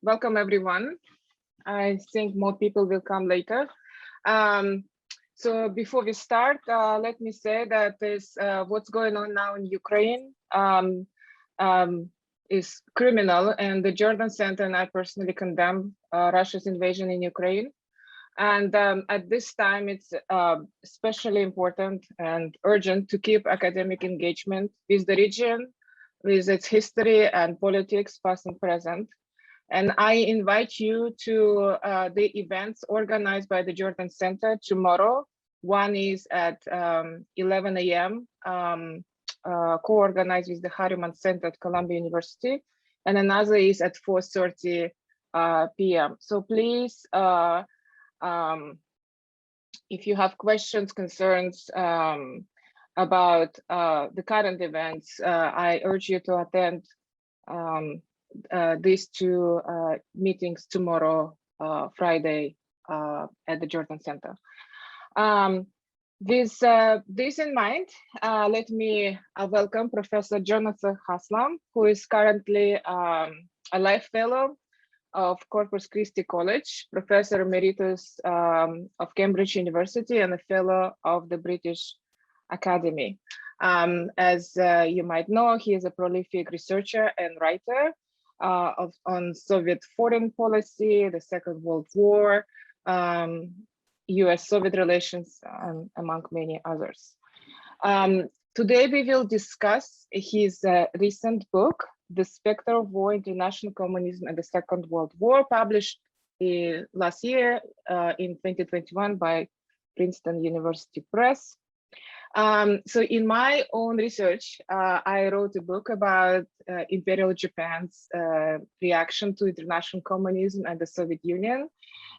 Welcome everyone. I think more people will come later. So before we start, let me say that what's going on now in Ukraine is criminal, and the Jordan Center and I personally condemn Russia's invasion in Ukraine. And at this time, it's especially important and urgent to keep academic engagement with the region, with its history and politics, past and present. And I invite you to the events organized by the Jordan Center tomorrow. One is at 11 a.m., co-organized with the Harriman Center at Columbia University, and another is at 4:30 p.m. So please, if you have questions, concerns about the current events, I urge you to attend these two meetings tomorrow, Friday, at the Jordan Center. With this in mind, let me welcome Professor Jonathan Haslam, who is currently a Life Fellow of Corpus Christi College, Professor Emeritus of Cambridge University, and a Fellow of the British Academy. As you might know, he is a prolific researcher and writer on Soviet foreign policy, the Second World War, US-Soviet relations, among many others. Today we will discuss his recent book, The Spectre of War, International Communism and the Second World War, published last year in 2021 by Princeton University Press. So in my own research, I wrote a book about Imperial Japan's reaction to international communism and the Soviet Union.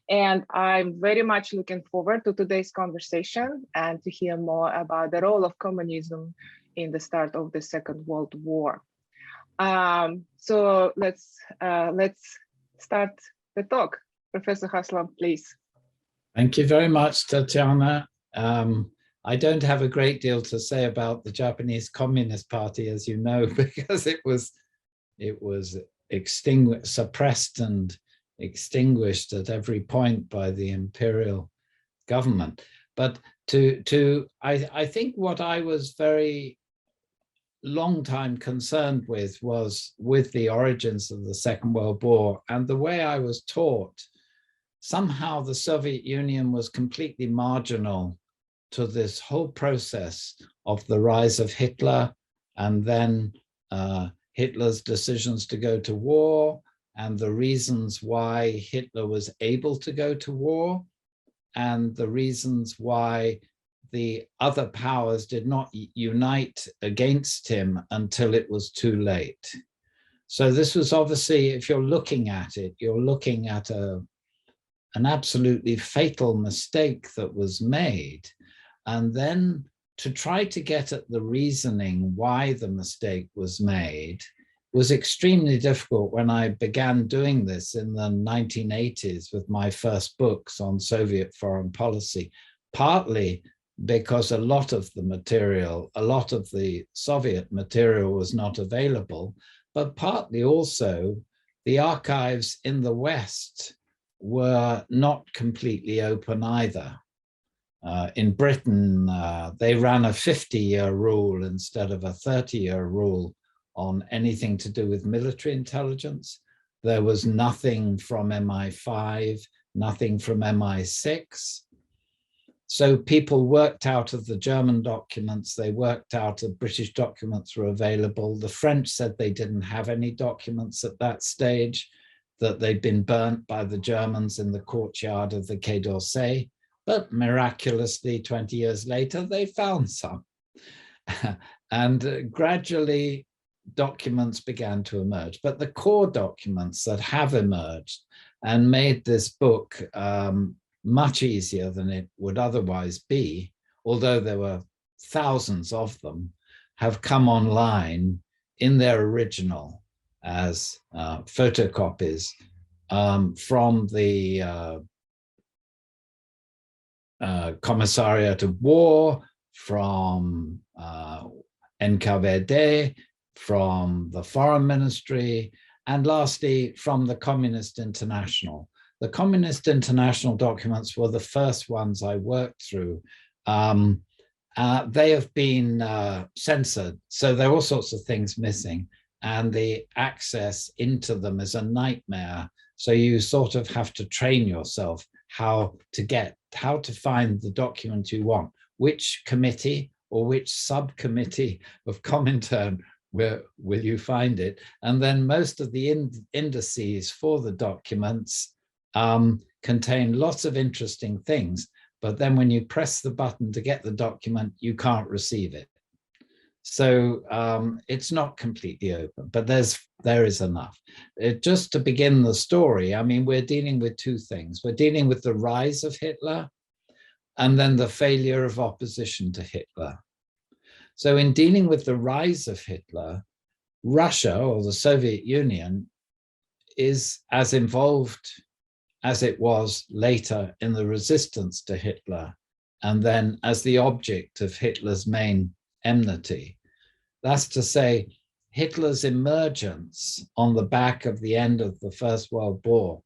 And I'm very much looking forward to today's conversation and to hear more about the role of communism in the start of the Second World War. So let's start the talk. Professor Haslam, please. Thank you very much, Tatiana. I don't have a great deal to say about the Japanese Communist Party, as you know, because it was extinguished, suppressed and extinguished at every point by the imperial government. But I think what I was very long time concerned with was with the origins of the Second World War, and the way I was taught, somehow the Soviet Union was completely marginal to this whole process of the rise of Hitler, and then Hitler's decisions to go to war, and the reasons why Hitler was able to go to war, and the reasons why the other powers did not unite against him until it was too late. So this was obviously, if you're looking at it, you're looking at an absolutely fatal mistake that was made. And then to try to get at the reasoning why the mistake was made was extremely difficult when I began doing this in the 1980s with my first books on Soviet foreign policy, partly because a lot of the material, a lot of the Soviet material was not available, but partly also the archives in the West were not completely open either. In Britain, they ran a 50-year rule instead of a 30-year rule on anything to do with military intelligence. There was nothing from MI5, nothing from MI6. So people worked out of the German documents, they worked out of British documents were available. The French said they didn't have any documents at that stage, that they'd been burnt by the Germans in the courtyard of the Quai d'Orsay. But miraculously, 20 years later, they found some. And gradually, documents began to emerge. But the core documents that have emerged and made this book much easier than it would otherwise be, although there were thousands of them, have come online in their original as photocopies from the Commissariat of War, from NKVD, from the Foreign Ministry, and lastly, from the Communist International. The Communist International documents were the first ones I worked through. They have been censored, so there are all sorts of things missing, and the access into them is a nightmare. So you sort of have to train yourself how to find the document you want, which committee or which subcommittee of Comintern will you find it? And then most of the indices for the documents contain lots of interesting things, but then when you press the button to get the document, you can't receive it. So it's not completely open, but there is enough. Just to begin the story, I mean, we're dealing with two things. We're dealing with the rise of Hitler and then the failure of opposition to Hitler. So in dealing with the rise of Hitler, Russia or the Soviet Union is as involved as it was later in the resistance to Hitler, and then as the object of Hitler's main enmity. That's to say, Hitler's emergence on the back of the end of the First World War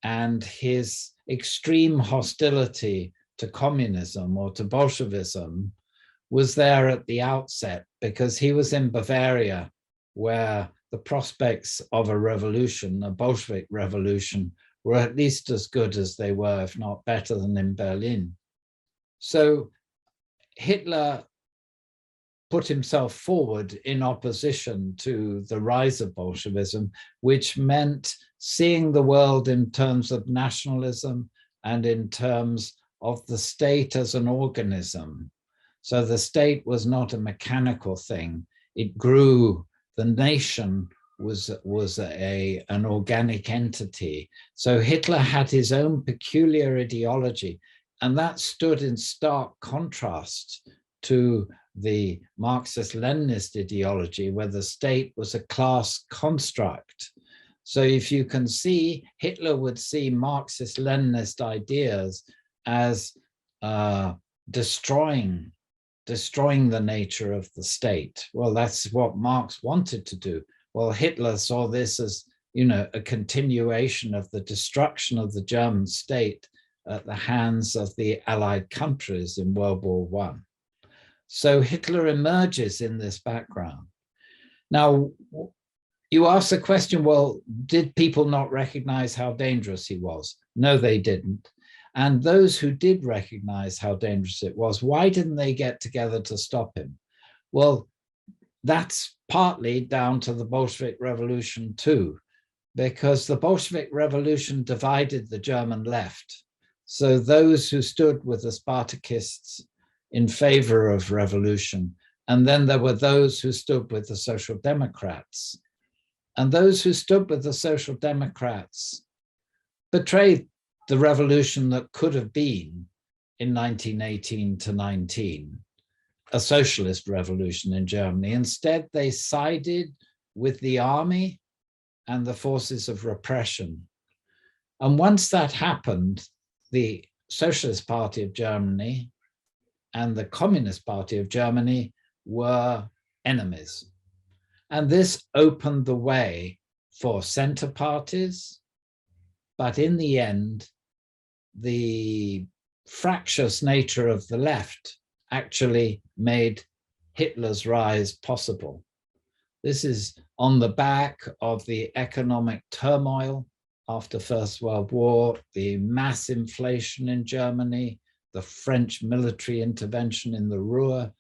and his extreme hostility to communism or to Bolshevism was there at the outset because he was in Bavaria, where the prospects of a revolution, a Bolshevik revolution, were at least as good as they were, if not better than in Berlin. So Hitler put himself forward in opposition to the rise of Bolshevism, which meant seeing the world in terms of nationalism and in terms of the state as an organism. So the state was not a mechanical thing. It grew. The nation was an organic entity. So Hitler had his own peculiar ideology, and that stood in stark contrast to the Marxist-Leninist ideology, where the state was a class construct. So if you can see, Hitler would see Marxist-Leninist ideas as destroying the nature of the state. Well, that's what Marx wanted to do. Well, Hitler saw this as, a continuation of the destruction of the German state at the hands of the Allied countries in World War I. So Hitler emerges in this background. Now, you ask the question, well, did people not recognize how dangerous he was? No, they didn't. And those who did recognize how dangerous it was, why didn't they get together to stop him? Well, that's partly down to the Bolshevik Revolution too, because the Bolshevik Revolution divided the German left. So those who stood with the Spartakists in favor of revolution, and then there were those who stood with the Social Democrats. And those who stood with the Social Democrats betrayed the revolution that could have been in 1918 to 19, a socialist revolution in Germany. Instead, they sided with the army and the forces of repression. And once that happened, the Socialist Party of Germany and the Communist Party of Germany were enemies. And this opened the way for center parties, but in the end, the fractious nature of the left actually made Hitler's rise possible. This is on the back of the economic turmoil after First World War, the mass inflation in Germany, the French military intervention in the Ruhr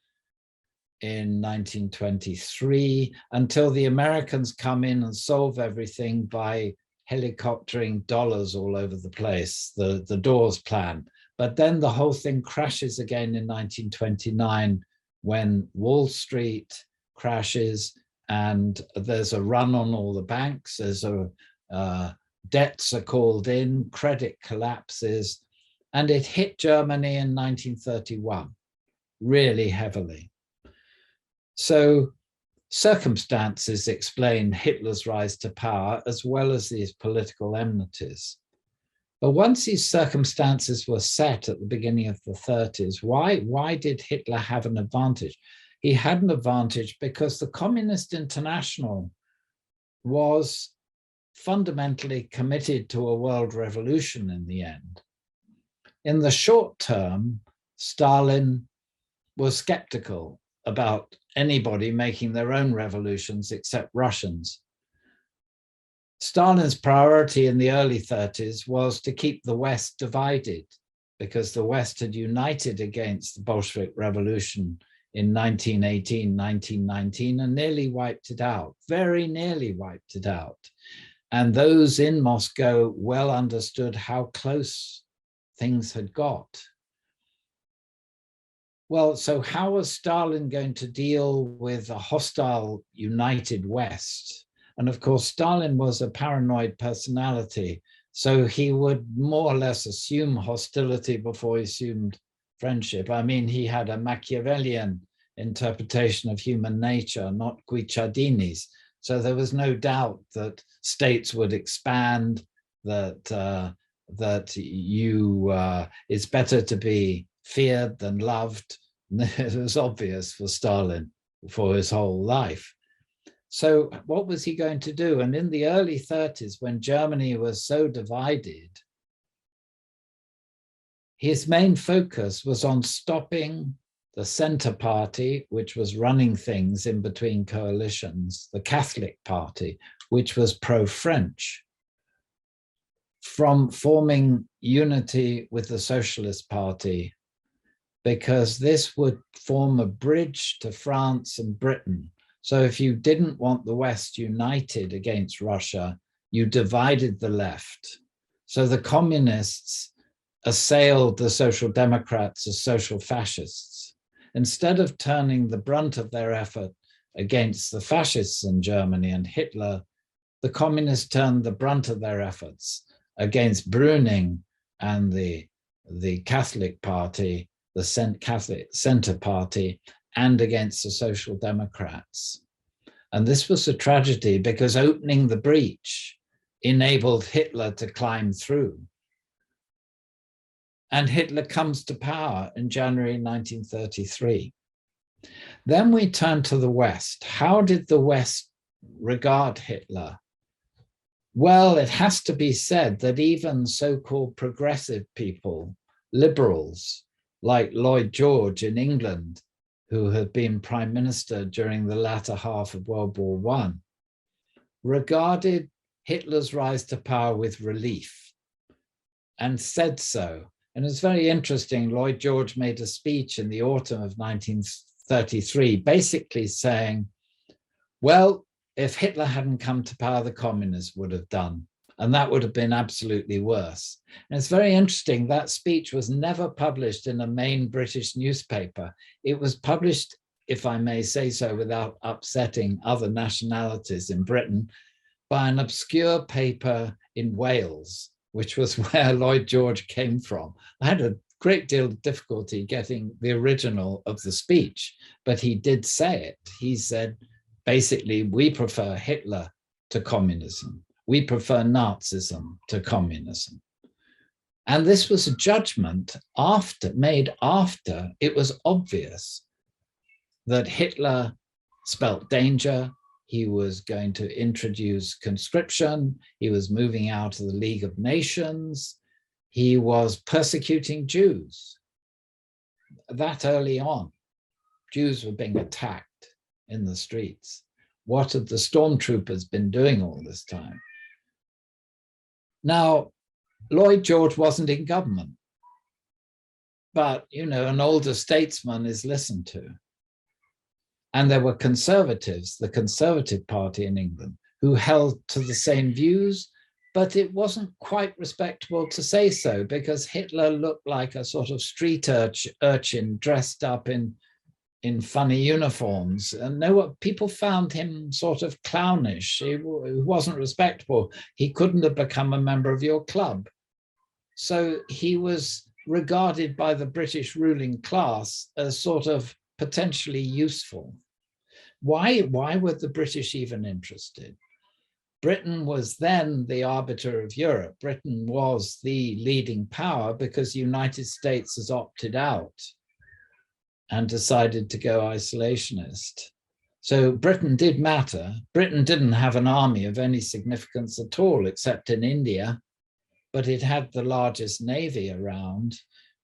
in 1923, until the Americans come in and solve everything by helicoptering dollars all over the place, the Dawes Plan. But then the whole thing crashes again in 1929 when Wall Street crashes and there's a run on all the banks, there's debts are called in, credit collapses, and it hit Germany in 1931 really heavily. So circumstances explain Hitler's rise to power as well as these political enmities. But once these circumstances were set at the beginning of the 30s, why did Hitler have an advantage? He had an advantage because the Communist International was fundamentally committed to a world revolution in the end. In the short term, Stalin was skeptical about anybody making their own revolutions except Russians. Stalin's priority in the early 30s was to keep the West divided, because the West had united against the Bolshevik Revolution in 1918, 1919, and nearly wiped it out, very nearly wiped it out. And those in Moscow well understood how close things had got. Well, so how was Stalin going to deal with a hostile, united West? And of course, Stalin was a paranoid personality, so he would more or less assume hostility before he assumed friendship. I mean, he had a Machiavellian interpretation of human nature, not Guicciardini's. So there was no doubt that states would expand, that it's better to be feared than loved. It was obvious for Stalin for his whole life. So what was he going to do? And in the early 30s, when Germany was so divided, his main focus was on stopping the Centre Party, which was running things in between coalitions, the Catholic Party, which was pro-French, from forming unity with the Socialist Party, because this would form a bridge to France and Britain. So if you didn't want the West united against Russia, you divided the left. So the communists assailed the Social Democrats as social fascists. Instead of turning the brunt of their effort against the fascists in Germany and Hitler, the communists turned the brunt of their efforts against Brüning and the Catholic Party, the Catholic Centre Party, and against the Social Democrats. And this was a tragedy because opening the breach enabled Hitler to climb through. And Hitler comes to power in January 1933. Then we turn to the West. How did the West regard Hitler? Well, it has to be said that even so-called progressive people, liberals, like Lloyd George in England, who had been prime minister during the latter half of World War I, regarded Hitler's rise to power with relief and said so. And it's very interesting, Lloyd George made a speech in the autumn of 1933, basically saying, well, if Hitler hadn't come to power, the communists would have done. And that would have been absolutely worse. And it's very interesting, that speech was never published in a main British newspaper. It was published, if I may say so, without upsetting other nationalities in Britain, by an obscure paper in Wales, which was where Lloyd George came from. I had a great deal of difficulty getting the original of the speech, but he did say it. He said, basically, we prefer Hitler to communism. We prefer Nazism to communism. And this was a judgment made after it was obvious that Hitler spelt danger. He was going to introduce conscription. He was moving out of the League of Nations. He was persecuting Jews. That early on, Jews were being attacked in the streets. What had the stormtroopers been doing all this time? Now, Lloyd George wasn't in government, but, you know, an older statesman is listened to. And there were conservatives, the Conservative Party in England, who held to the same views, but it wasn't quite respectable to say so because Hitler looked like a sort of street urchin dressed up in funny uniforms. And people found him sort of clownish. He wasn't respectable. He couldn't have become a member of your club. So he was regarded by the British ruling class as sort of potentially useful. Why were the British even interested? Britain was then the arbiter of Europe. Britain was the leading power because the United States has opted out and decided to go isolationist. So Britain did matter. Britain didn't have an army of any significance at all, except in India, but it had the largest navy around.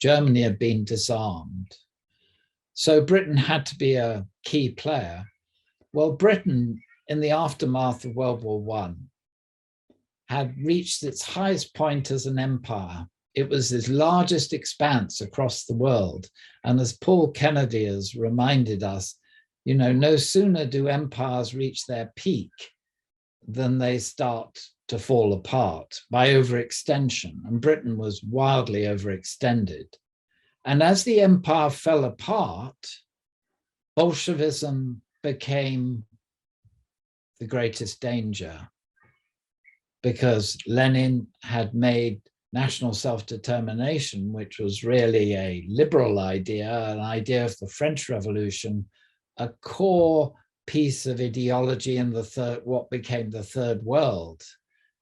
Germany had been disarmed. So Britain had to be a key player. Well, Britain, in the aftermath of World War I, had reached its highest point as an empire. It was its largest expanse across the world. And as Paul Kennedy has reminded us, you know, no sooner do empires reach their peak than they start to fall apart by overextension. And Britain was wildly overextended. And as the empire fell apart, Bolshevism became the greatest danger, because Lenin had made national self-determination, which was really a liberal idea, an idea of the French Revolution, a core piece of ideology in what became the Third World.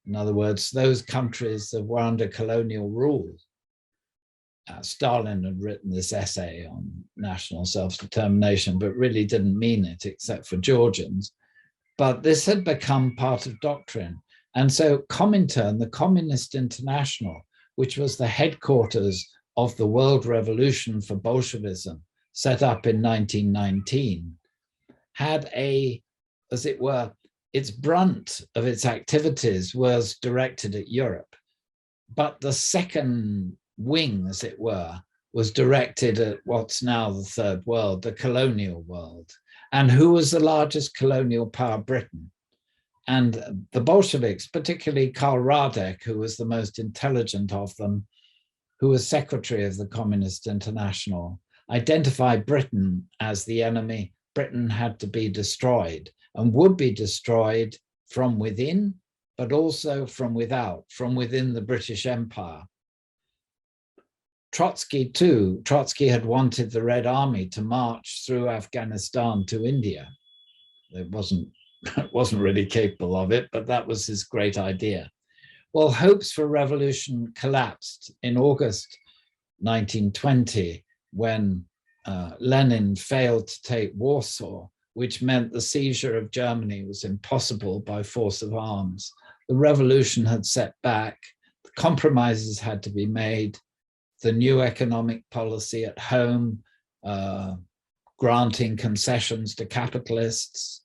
In other words, those countries that were under colonial rule. Stalin had written this essay on national self-determination, but really didn't mean it except for Georgians. But this had become part of doctrine. And so Comintern, the Communist International, which was the headquarters of the World Revolution for Bolshevism, set up in 1919, had as it were, its brunt of its activities was directed at Europe. But the second wing, as it were, was directed at what's now the Third World, the colonial world. And who was the largest colonial power? Britain. And the Bolsheviks, particularly Karl Radek, who was the most intelligent of them, who was secretary of the Communist International, identified Britain as the enemy. Britain had to be destroyed, and would be destroyed from within, but also from without, from within the British Empire. Trotsky too. Trotsky had wanted the Red Army to march through Afghanistan to India. It wasn't really capable of it, but that was his great idea. Well, hopes for revolution collapsed in August 1920 when Lenin failed to take Warsaw, which meant the seizure of Germany was impossible by force of arms. The revolution had set back, the compromises had to be made, the new economic policy at home, granting concessions to capitalists.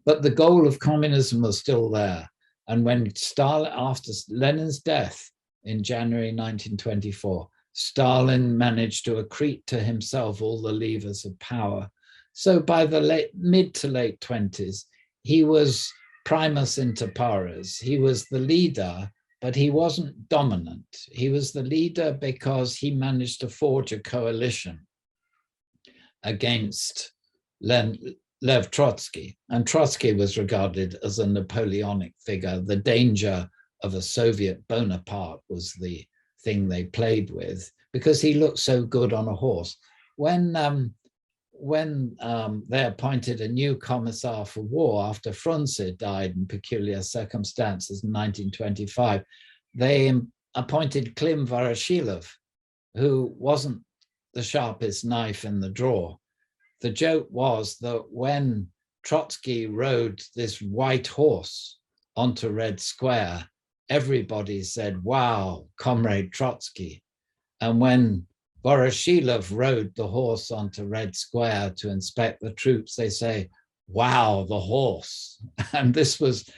But the goal of communism was still there. And when Stalin, after Lenin's death in January 1924, Stalin managed to accrete to himself all the levers of power. So by the mid to late 20s, he was primus inter pares. He was the leader, but he wasn't dominant. He was the leader because he managed to forge a coalition against Lev Trotsky. And Trotsky was regarded as a Napoleonic figure. The danger of a Soviet Bonaparte was the thing they played with because he looked so good on a horse. When they appointed a new commissar for war after Frunze died in peculiar circumstances in 1925, they appointed Klim Voroshilov, who wasn't the sharpest knife in the drawer. The joke was that when Trotsky rode this white horse onto Red Square, everybody said, "Wow, Comrade Trotsky." And when Voroshilov rode the horse onto Red Square to inspect the troops, they say, "Wow, the horse." And this was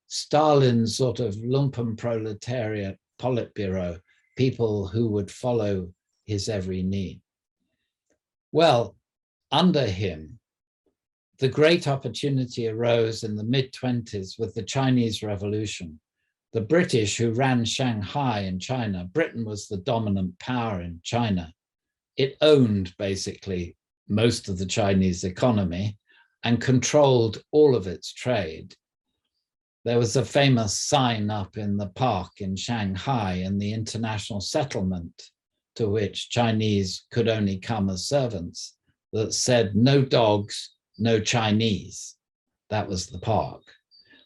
Stalin's sort of lumpenproletariat Politburo, people who would follow his every need. Well, under him, the great opportunity arose in the mid-20s with the Chinese Revolution. The British, who ran Shanghai in China, Britain was the dominant power in China. It owned basically most of the Chinese economy and controlled all of its trade. There was a famous sign up in the park in Shanghai in the international settlement to which Chinese could only come as servants that said, "No dogs, no Chinese." That was the park.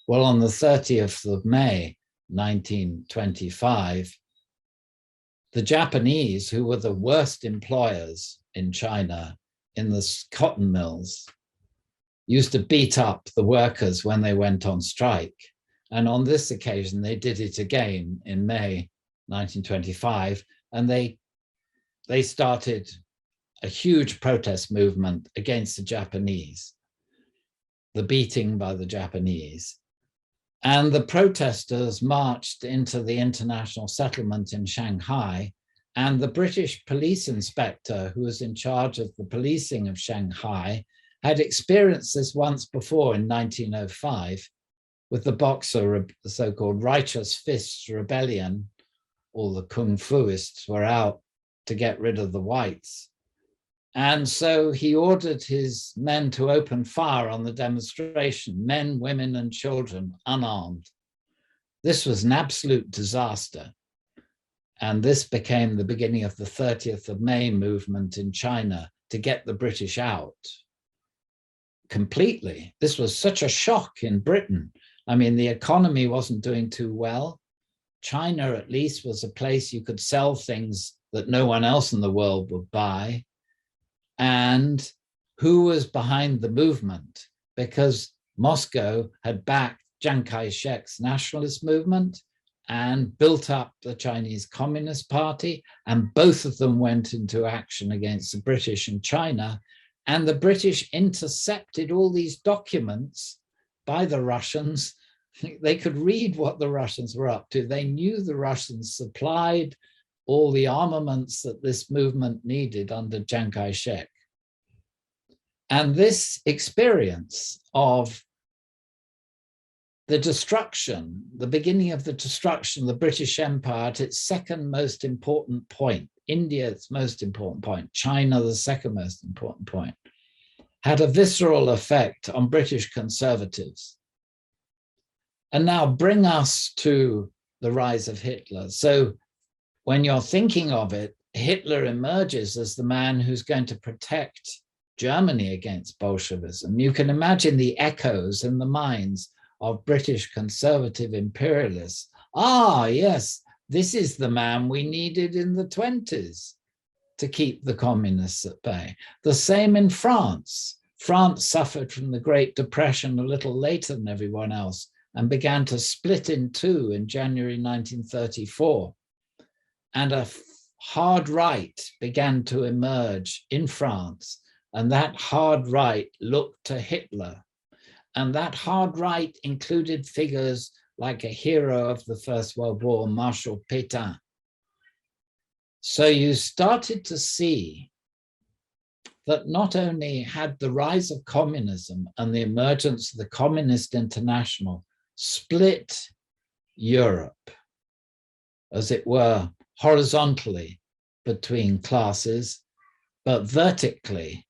Well, on the 30th of May, 1925, the Japanese, who were the worst employers in China in the cotton mills, used to beat up the workers when they went on strike. And on this occasion, they did it again in May 1925, and they started a huge protest movement against the Japanese, the beating by the Japanese. And the protesters marched into the international settlement in Shanghai, and the British police inspector who was in charge of the policing of Shanghai had experienced this once before in 1905 with the Boxer, the so-called Righteous Fists Rebellion. All the Kung Fuists were out to get rid of the whites. And so he ordered his men to open fire on the demonstration, men, women, and children, unarmed. This was an absolute disaster. And this became the beginning of the 30th of May movement in China to get the British out completely. This was such a shock in Britain. I mean, the economy wasn't doing too well. China, at least, was a place you could sell things that no one else in the world would buy. And who was behind the movement? Because Moscow had backed Chiang Kai-shek's nationalist movement and built up the Chinese Communist Party, and both of them went into action against the British in China. And the British intercepted all these documents by the Russians. They could read what the Russians were up to. They knew the Russians supplied all the armaments that this movement needed under Chiang Kai-shek. And this experience of the destruction, the beginning of the destruction of the British Empire at its second most important point, India its most important point, China the second most important point, had a visceral effect on British conservatives. And now bring us to the rise of Hitler. So when you're thinking of it, Hitler emerges as the man who's going to protect Germany against Bolshevism. You can imagine the echoes in the minds of British conservative imperialists. Ah, yes, this is the man we needed in the 20s to keep the communists at bay. The same in France. France suffered from the Great Depression a little later than everyone else and began to split in two in January 1934. And a hard right began to emerge in France, and that hard right looked to Hitler. And that hard right included figures like a hero of the First World War, Marshal Pétain. So you started to see that not only had the rise of communism and the emergence of the Communist International split Europe, as it were, horizontally between classes, but vertically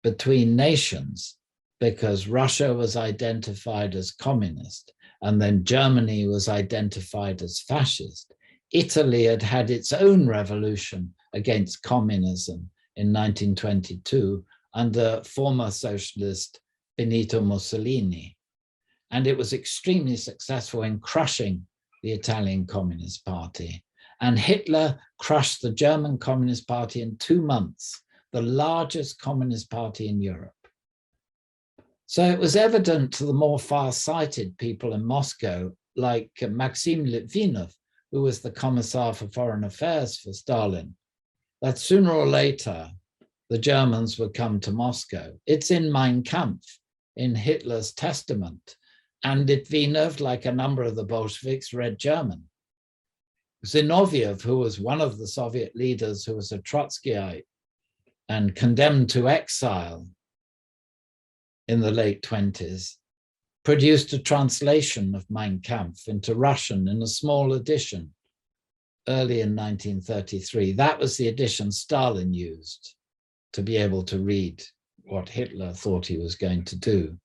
between nations, because Russia was identified as communist, and then Germany was identified as fascist. Italy had had its own revolution against communism in 1922 under former socialist Benito Mussolini. And it was extremely successful in crushing the Italian Communist Party. And Hitler crushed the German Communist Party in 2 months, the largest communist party in Europe. So it was evident to the more far-sighted people in Moscow, like Maxim Litvinov, who was the Commissar for Foreign Affairs for Stalin, that sooner or later, the Germans would come to Moscow. It's in Mein Kampf, in Hitler's testament. And Litvinov, like a number of the Bolsheviks, read German. Zinoviev, who was one of the Soviet leaders who was a Trotskyite and condemned to exile in the late 20s, produced a translation of Mein Kampf into Russian in a small edition early in 1933. That was the edition Stalin used to be able to read what Hitler thought he was going to do.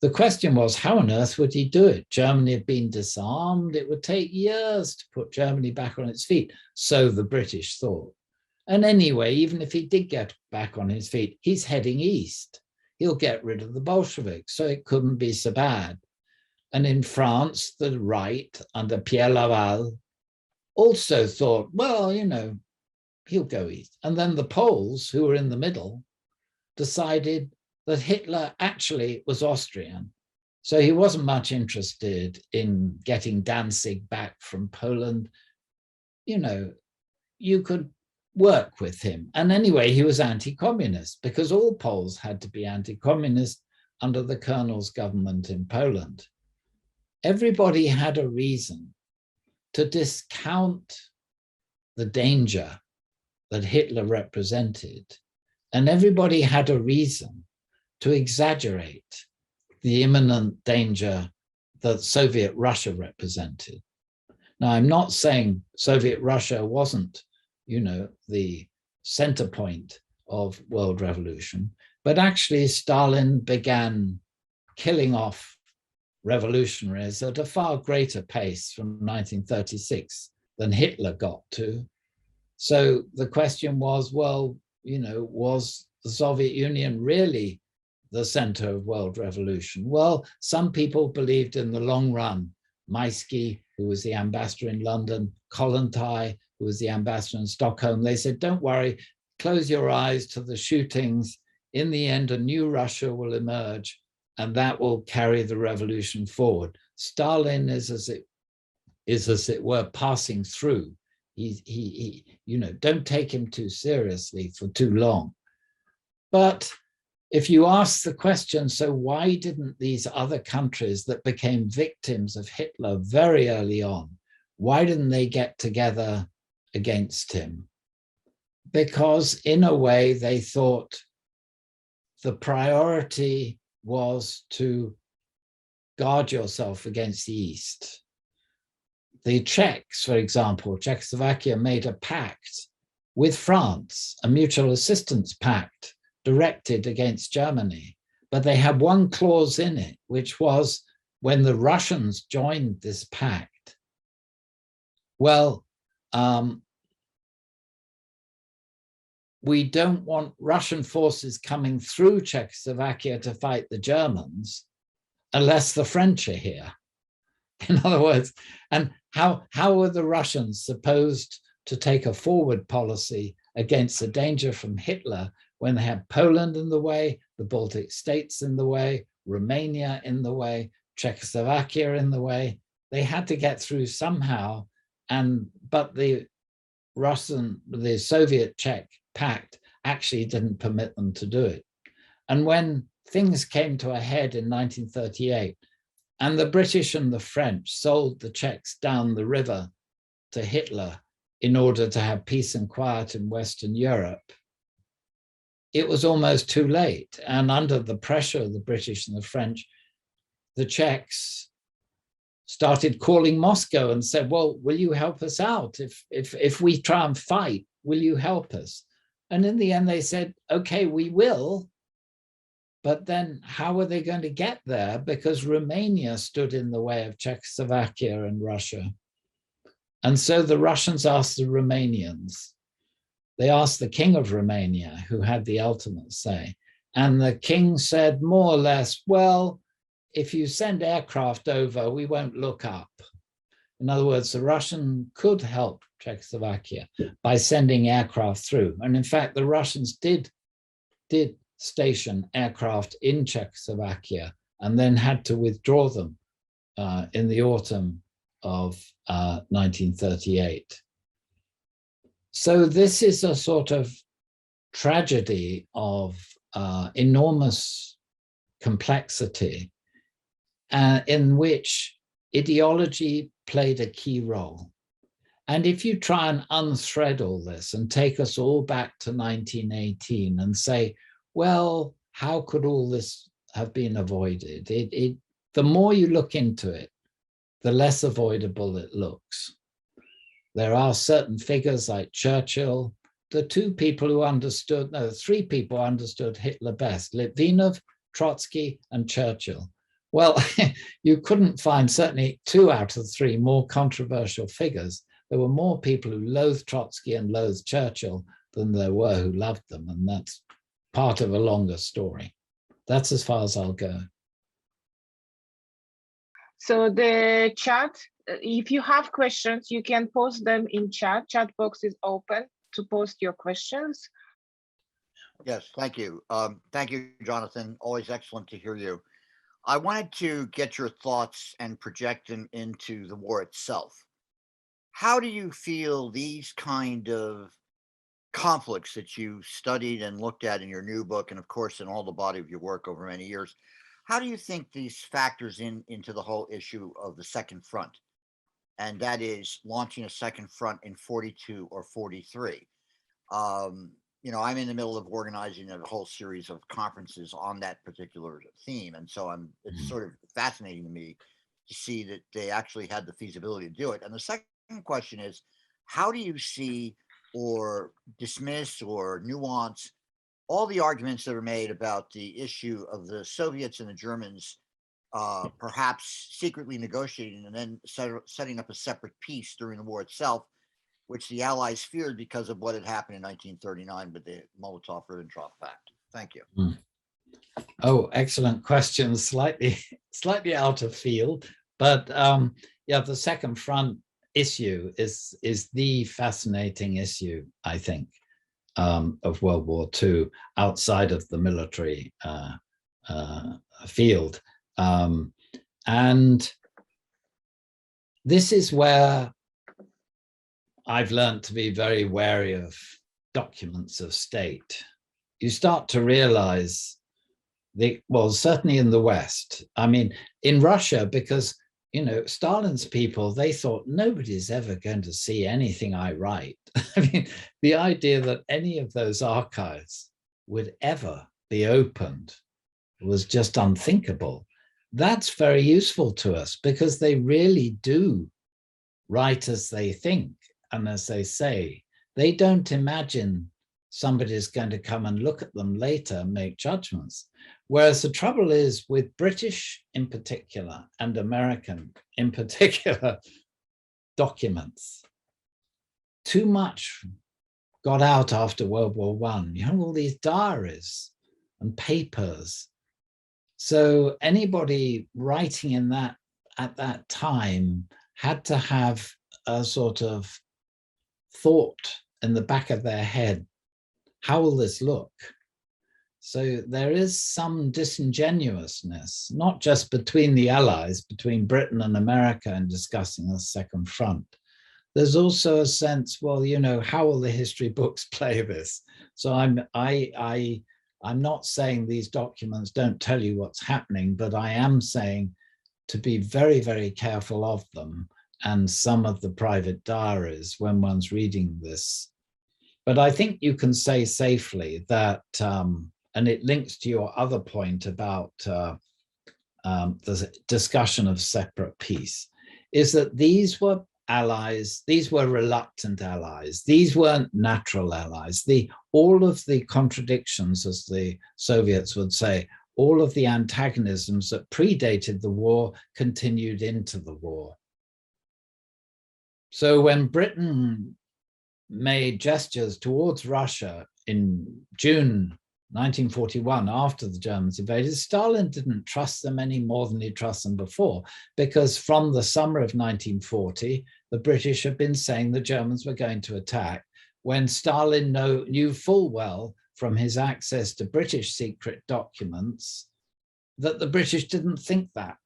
The question was, how on earth would he do it? Germany had been disarmed. It would take years to put Germany back on its feet, so the British thought. And anyway, even if he did get back on his feet, he's heading east. He'll get rid of the Bolsheviks, so it couldn't be so bad. And in France, the right, under Pierre Laval, also thought, well, you know, he'll go east. And then the Poles, who were in the middle, decided, that Hitler actually was Austrian. So he wasn't much interested in getting Danzig back from Poland. You know, you could work with him. And anyway, he was anti-communist because all Poles had to be anti-communist under the Colonel's government in Poland. Everybody had a reason to discount the danger that Hitler represented. And everybody had a reason to exaggerate the imminent danger that Soviet Russia represented. Now, I'm not saying Soviet Russia wasn't, you know, the center point of world revolution, but actually Stalin began killing off revolutionaries at a far greater pace from 1936 than Hitler got to. So the question was, well, you know, was the Soviet Union really the center of world revolution? Well, some people believed in the long run. Maisky, who was the ambassador in London, Kollontai, who was the ambassador in Stockholm, they said, don't worry, close your eyes to the shootings. In the end, a new Russia will emerge, and that will carry the revolution forward. Stalin is as it were passing through. He you know, don't take him too seriously for too long. But if you ask the question, so why didn't these other countries that became victims of Hitler very early on, why didn't they get together against him? Because in a way they thought the priority was to guard yourself against the East. The Czechs, for example, Czechoslovakia made a pact with France, a mutual assistance pact directed against Germany. But they had one clause in it, which was when the Russians joined this pact, well, we don't want Russian forces coming through Czechoslovakia to fight the Germans unless the French are here. In other words, and how were the Russians supposed to take a forward policy against the danger from Hitler when they had Poland in the way, the Baltic states in the way, Romania in the way, Czechoslovakia in the way? They had to get through somehow, but the Soviet-Czech pact actually didn't permit them to do it. And when things came to a head in 1938, and the British and the French sold the Czechs down the river to Hitler in order to have peace and quiet in Western Europe, it was almost too late. And under the pressure of the British and the French, the Czechs started calling Moscow and said, well, will you help us out? If we try and fight, will you help us? And in the end, they said, okay, we will. But then how are they going to get there? Because Romania stood in the way of Czechoslovakia and Russia. And so the Russians asked the Romanians. They asked the king of Romania, who had the ultimate say. And the king said more or less, well, if you send aircraft over, we won't look up. In other words, the Russian could help Czechoslovakia by sending aircraft through. And in fact, the Russians did station aircraft in Czechoslovakia and then had to withdraw them in the autumn of 1938. So this is a sort of tragedy of enormous complexity in which ideology played a key role. And if you try and unthread all this and take us all back to 1918 and say, well, how could all this have been avoided? The more you look into it, the less avoidable it looks. There are certain figures like Churchill, the three people who understood Hitler best, Litvinov, Trotsky, and Churchill. Well, you couldn't find certainly 2 out of 3 more controversial figures. There were more people who loathed Trotsky and loathed Churchill than there were who loved them, and that's part of a longer story. That's as far as I'll go. So the chat, if you have questions, you can post them in chat. Chat box is open to post your questions. Yes, thank you. Thank you, Jonathan. Always excellent to hear you. I wanted to get your thoughts and project them into the war itself. How do you feel these kind of conflicts that you studied and looked at in your new book, and of course in all the body of your work over many years, how do you think these factors into the whole issue of the second front? And that is launching a second front in 42 or 43. Um, I'm in the middle of organizing a whole series of conferences on that particular theme, and so it's Mm. sort of fascinating to me to see that they actually had the feasibility to do it. And the second question is, how do you see or dismiss or nuance all the arguments that are made about the issue of the Soviets and the Germans perhaps secretly negotiating and then setting up a separate peace during the war itself, which the Allies feared because of what had happened in 1939 with the Molotov-Ribbentrop Pact? Thank you. Mm. Oh, excellent question. Slightly out of field, but yeah, the second front issue is the fascinating issue, I think, of World War II outside of the military field. And this is where I've learned to be very wary of documents of state. You start to realize well, certainly in the West. I mean, in Russia, because, Stalin's people, they thought nobody's ever going to see anything I write. I mean, the idea that any of those archives would ever be opened was just unthinkable. That's very useful to us because they really do write as they think and as they say. They don't imagine somebody's going to come and look at them later and make judgments. Whereas the trouble is with British in particular and American in particular documents, too much got out after World War I. You have all these diaries and papers. So anybody writing in that at that time had to have a sort of thought in the back of their head. How will this look? So there is some disingenuousness, not just between the Allies, between Britain and America in discussing the second front. There's also a sense, well, how will the history books play this? So I'm not saying these documents don't tell you what's happening, but I am saying to be very, very careful of them and some of the private diaries when one's reading this. But I think you can say safely that, and it links to your other point about the discussion of separate peace, is that these were allies, these were reluctant allies, these weren't natural allies. All of the contradictions, as the Soviets would say, all of the antagonisms that predated the war continued into the war. So when Britain made gestures towards Russia in June 1941, after the Germans invaded, Stalin didn't trust them any more than he trusted them before, because from the summer of 1940, the British had been saying the Germans were going to attack, when Stalin knew full well from his access to British secret documents that the British didn't think that.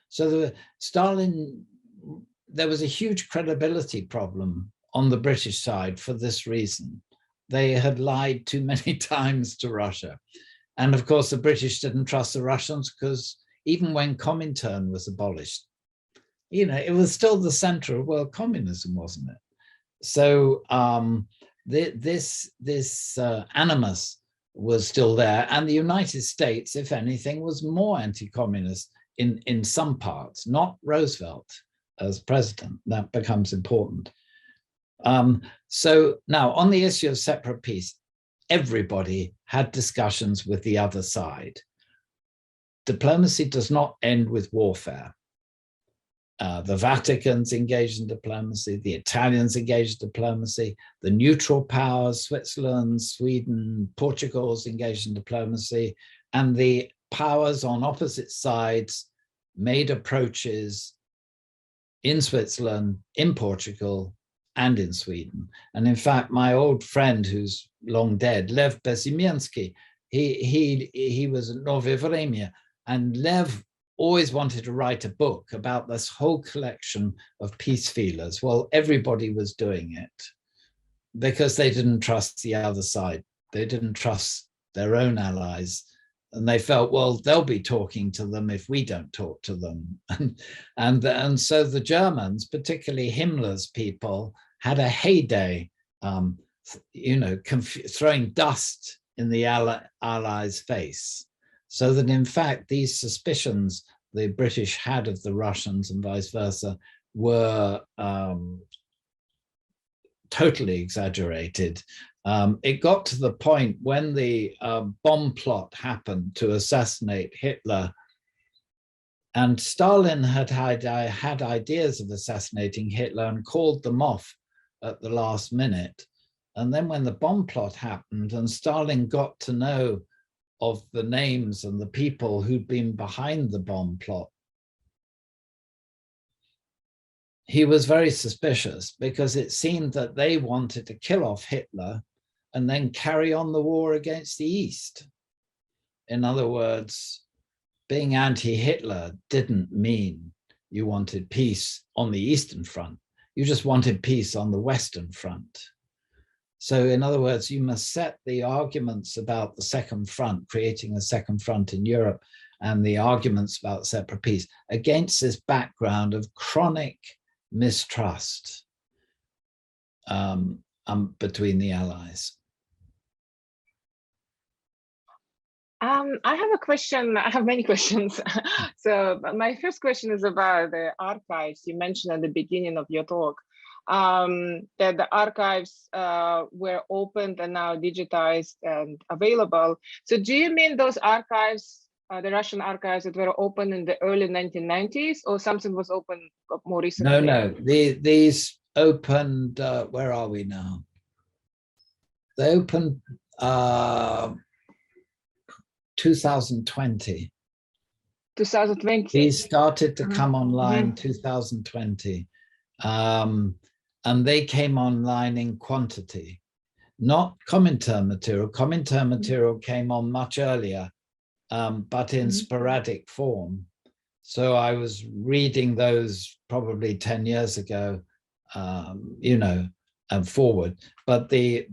So there was a huge credibility problem on the British side for this reason. They had lied too many times to Russia. And of course, the British didn't trust the Russians because even when Comintern was abolished, it was still the center of world communism, wasn't it? So this animus was still there. And the United States, if anything, was more anti-communist in some parts, not Roosevelt as president. That becomes important. So now on the issue of separate peace, everybody had discussions with the other side. Diplomacy does not end with warfare. The Vatican's engaged in diplomacy, the Italians engaged in diplomacy, the neutral powers, Switzerland, Sweden, Portugal's engaged in diplomacy, and the powers on opposite sides made approaches in Switzerland, in Portugal, and in Sweden. And in fact, my old friend who's long dead, Lev Bezimiensky, he was at Nowe Vremya, and Lev always wanted to write a book about this whole collection of peace feelers. Well, everybody was doing it because they didn't trust the other side. They didn't trust their own allies. And they felt, well, they'll be talking to them if we don't talk to them. And so the Germans, particularly Himmler's people, had a heyday, throwing dust in the Allies' face. So that in fact, these suspicions the British had of the Russians and vice versa were totally exaggerated. It got to the point when the bomb plot happened to assassinate Hitler, and Stalin had ideas of assassinating Hitler and called them off at the last minute. And then when the bomb plot happened and Stalin got to know of the names and the people who'd been behind the bomb plot, he was very suspicious because it seemed that they wanted to kill off Hitler and then carry on the war against the East. In other words, being anti-Hitler didn't mean you wanted peace on the Eastern Front. You just wanted peace on the Western Front. So in other words, you must set the arguments about the Second Front, creating a Second Front in Europe, and the arguments about separate peace against this background of chronic mistrust between the Allies. I have a question. I have many questions. So my first question is about the archives. You mentioned at the beginning of your talk that the archives were opened and now digitized and available. So do you mean those archives, the Russian archives that were open in the early 1990s, or something was open more recently? No. These opened, where are we now? They opened 2020. 2020. These started to come online 2020. And they came online in quantity, not Comintern material. Comintern material came on much earlier, but in sporadic form. So I was reading those probably 10 years ago, and forward. But the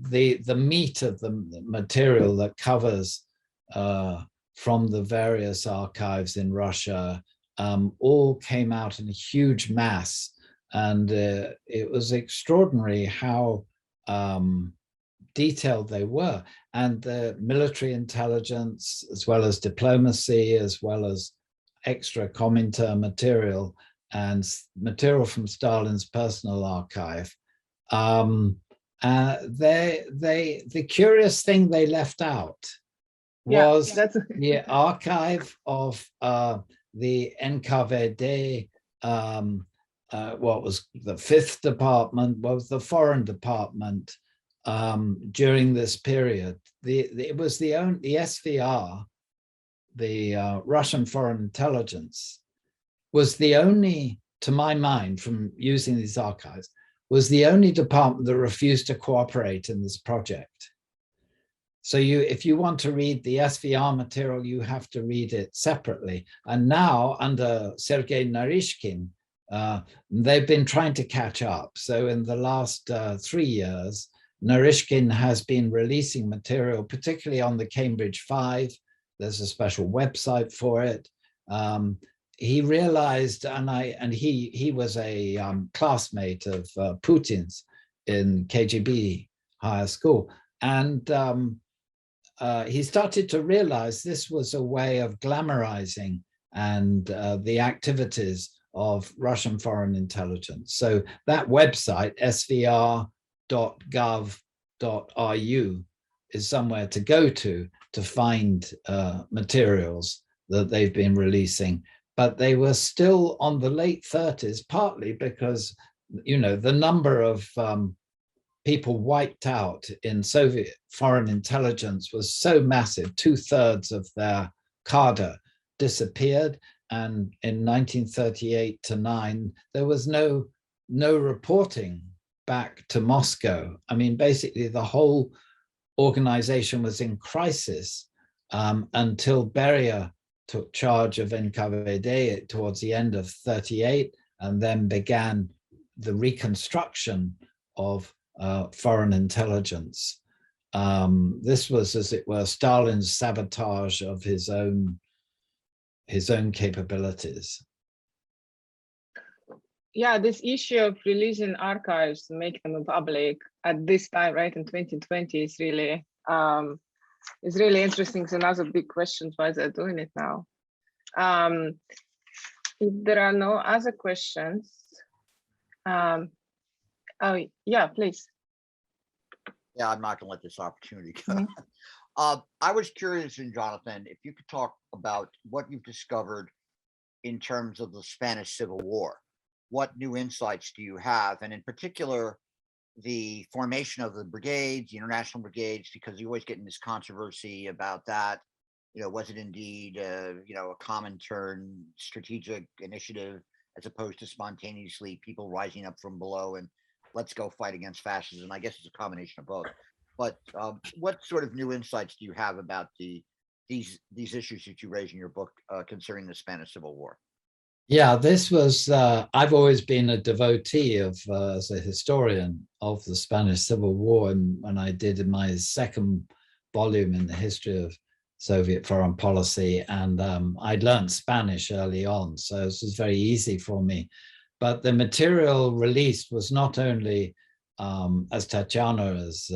meat of the material that covers from the various archives in Russia all came out in a huge mass. And it was extraordinary how detailed they were. And the military intelligence, as well as diplomacy, as well as extra Comintern material and material from Stalin's personal archive. The curious thing they left out was the archive of the NKVD, what was the 5th department, what was the foreign department during this period. It was the SVR, the Russian foreign intelligence, was the only, to my mind, from using these archives, was the only department that refused to cooperate in this project. So if you want to read the SVR material, you have to read it separately. And now under Sergei Narishkin, they've been trying to catch up. So in the last 3 years, Narishkin has been releasing material, particularly on the Cambridge 5. There's a special website for it. He realized, and he was a classmate of Putin's in KGB higher school. And he started to realize this was a way of glamorizing and the activities of Russian foreign intelligence. So that website, svr.gov.ru, is somewhere to go to find materials that they've been releasing. But they were still on the late 30s, partly because, the number of people wiped out in Soviet foreign intelligence was so massive, 2/3 of their cadre disappeared. And in 1938 to 9, there was no reporting back to Moscow. I mean, basically the whole organization was in crisis until Beria took charge of NKVD towards the end of 38, and then began the reconstruction of foreign intelligence. This was, as it were, Stalin's sabotage of his own capabilities. Yeah, this issue of releasing archives, make them public at this time, right, in 2020, is really interesting. It's another big question why they're doing it now. If there are no other questions, oh yeah, please. Yeah, I'm not going to let this opportunity go. I was curious, Jonathan, if you could talk about what you've discovered in terms of the Spanish Civil War. What new insights do you have? And in particular, the formation of the brigades, the international brigades, because you always get in this controversy about that. You know, was it indeed, a Comintern strategic initiative as opposed to spontaneously people rising up from below and let's go fight against fascism? I guess it's a combination of both. But what sort of new insights do you have about these issues that you raise in your book concerning the Spanish Civil War? Yeah, this was, I've always been a devotee of, as a historian, of the Spanish Civil War. And when I did my second volume in the history of Soviet foreign policy, and I'd learned Spanish early on, so this was very easy for me. But the material released was not only, as Tatiana has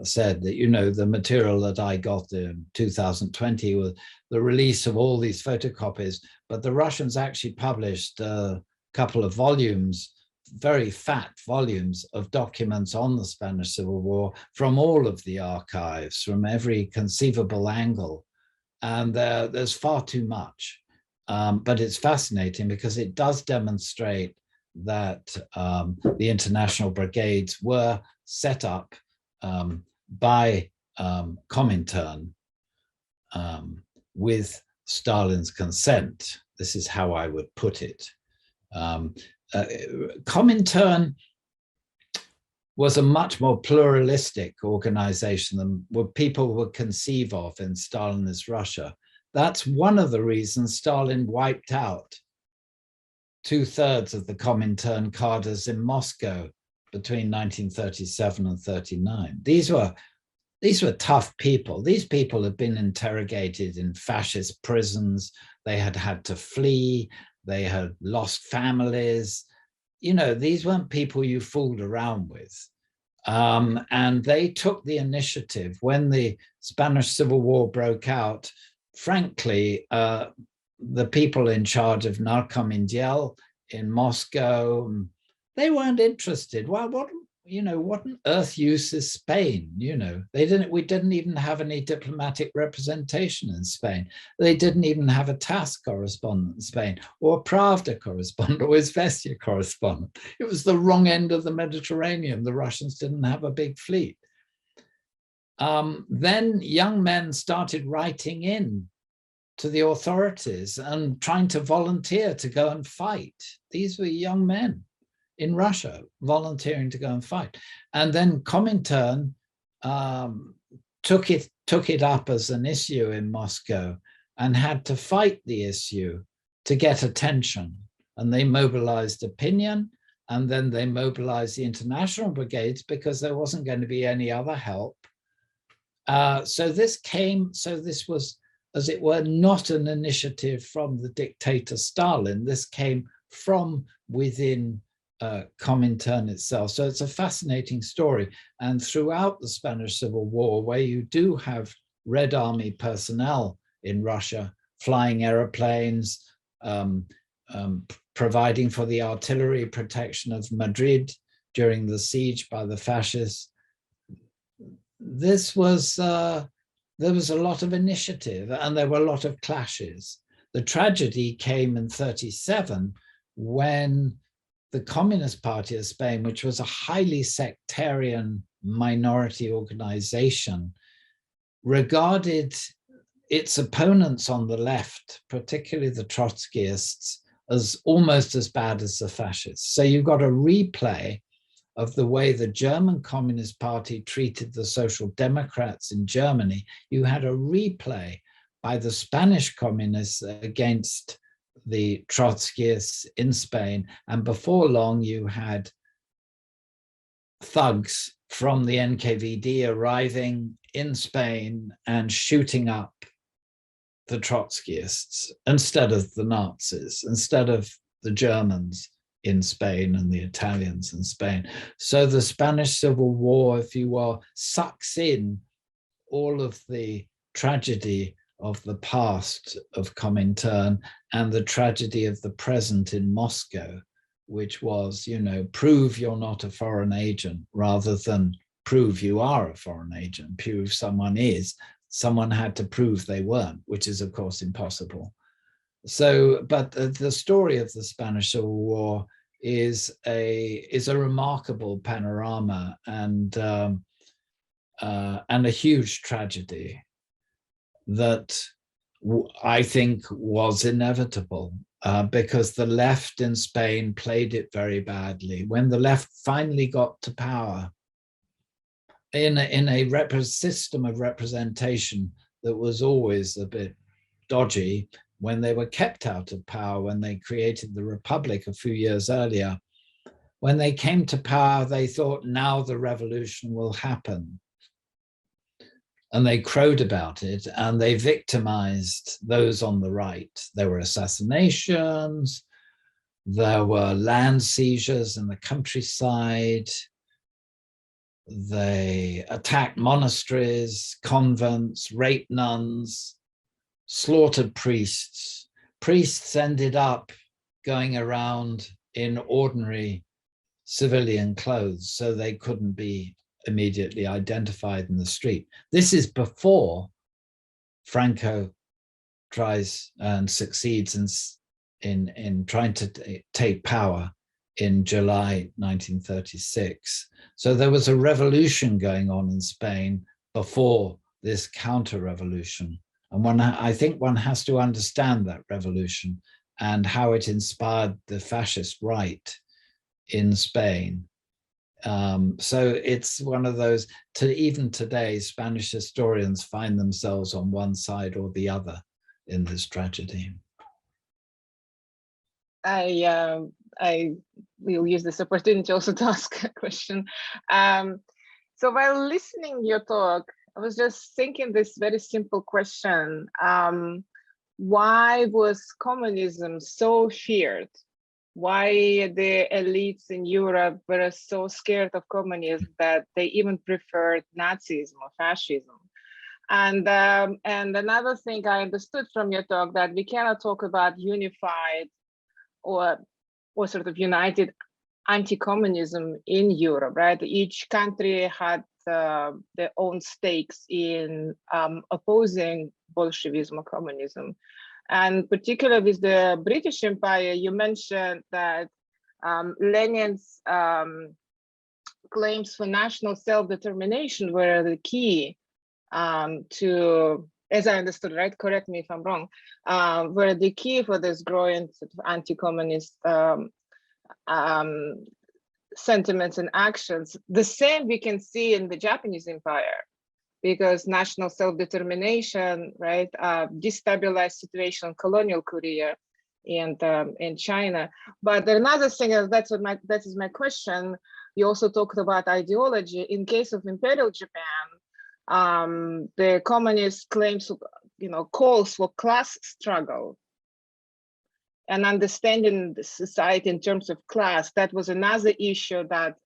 said, that, you know, the material that I got in 2020 was the release of all these photocopies, but the Russians actually published a couple of volumes, very fat volumes of documents on the Spanish Civil War from all of the archives, from every conceivable angle. And there's far too much, but it's fascinating because it does demonstrate that the international brigades were set up by Comintern with Stalin's consent. This is how I would put it. Comintern was a much more pluralistic organization than what people would conceive of in Stalinist Russia. That's one of the reasons Stalin wiped out 2/3 of the Comintern cadres in Moscow between 1937 and 39. These were tough people. These people had been interrogated in fascist prisons. They had had to flee. They had lost families. You know, these weren't people you fooled around with. And they took the initiative when the Spanish Civil War broke out. Frankly, the people in charge of Narkomindial in Moscow, they weren't interested. Well, what on earth use is Spain? You know, we didn't even have any diplomatic representation in Spain. They didn't even have a TASS correspondent in Spain, or a Pravda correspondent, or Izvestia correspondent. It was the wrong end of the Mediterranean. The Russians didn't have a big fleet. Then young men started writing in to the authorities and trying to volunteer to go and fight. These were young men in Russia volunteering to go and fight. And then Comintern took it up as an issue in Moscow and had to fight the issue to get attention. And they mobilized opinion, and then they mobilized the international brigades because there wasn't going to be any other help. So this was, as it were, not an initiative from the dictator Stalin. This came from within Comintern itself. So it's a fascinating story. And throughout the Spanish Civil War, where you do have Red Army personnel in Russia, flying airplanes, providing for the artillery protection of Madrid during the siege by the fascists, there was a lot of initiative and there were a lot of clashes. The tragedy came in 1937 when the Communist Party of Spain, which was a highly sectarian minority organization, regarded its opponents on the left, particularly the Trotskyists, as almost as bad as the fascists. So you've got a replay of the way the German Communist Party treated the Social Democrats in Germany, you had a replay by the Spanish communists against the Trotskyists in Spain. And before long, you had thugs from the NKVD arriving in Spain and shooting up the Trotskyists instead of the Nazis, instead of the Germans in Spain and the Italians in Spain. So the Spanish Civil War, if you will, sucks in all of the tragedy of the past of Comintern and the tragedy of the present in Moscow, which was, you know, prove you're not a foreign agent rather than prove you are a foreign agent, prove someone is. Someone had to prove they weren't, which is of course impossible. So, but the story of the Spanish Civil War is a remarkable panorama and a huge tragedy that I think was inevitable because the left in Spain played it very badly. When the left finally got to power in a system of representation that was always a bit dodgy, when they were kept out of power, when they created the Republic a few years earlier, when they came to power, they thought now the revolution will happen. And they crowed about it and they victimized those on the right. There were assassinations, there were land seizures in the countryside, they attacked monasteries, convents, raped nuns, slaughtered priests. Priests ended up going around in ordinary civilian clothes so they couldn't be immediately identified in the street. This is before Franco tries and succeeds in trying to take power in July 1936. So there was a revolution going on in Spain before this counter-revolution. And I think one has to understand that revolution and how it inspired the fascist right in Spain. So it's one of those, even today, Spanish historians find themselves on one side or the other in this tragedy. I will use this opportunity also to ask a question. So while listening to your talk, I was just thinking this very simple question. Why was communism so feared? Why the elites in Europe were so scared of communism that they even preferred Nazism or fascism? And another thing I understood from your talk, that we cannot talk about unified or sort of united anti-communism in Europe, right? Each country had their own stakes in opposing Bolshevism or communism. And particularly with the British Empire, you mentioned that Lenin's claims for national self-determination were the key to, as I understood, right? Correct me if I'm wrong, were the key for this growing sort of anti-communist sentiments and actions. The same we can see in the Japanese Empire, because national self-determination, right, destabilized situation in colonial Korea and in China. But another thing, that is my question. You also talked about ideology. In case of Imperial Japan, the communist claims, calls for class struggle and understanding the society in terms of class. That was another issue that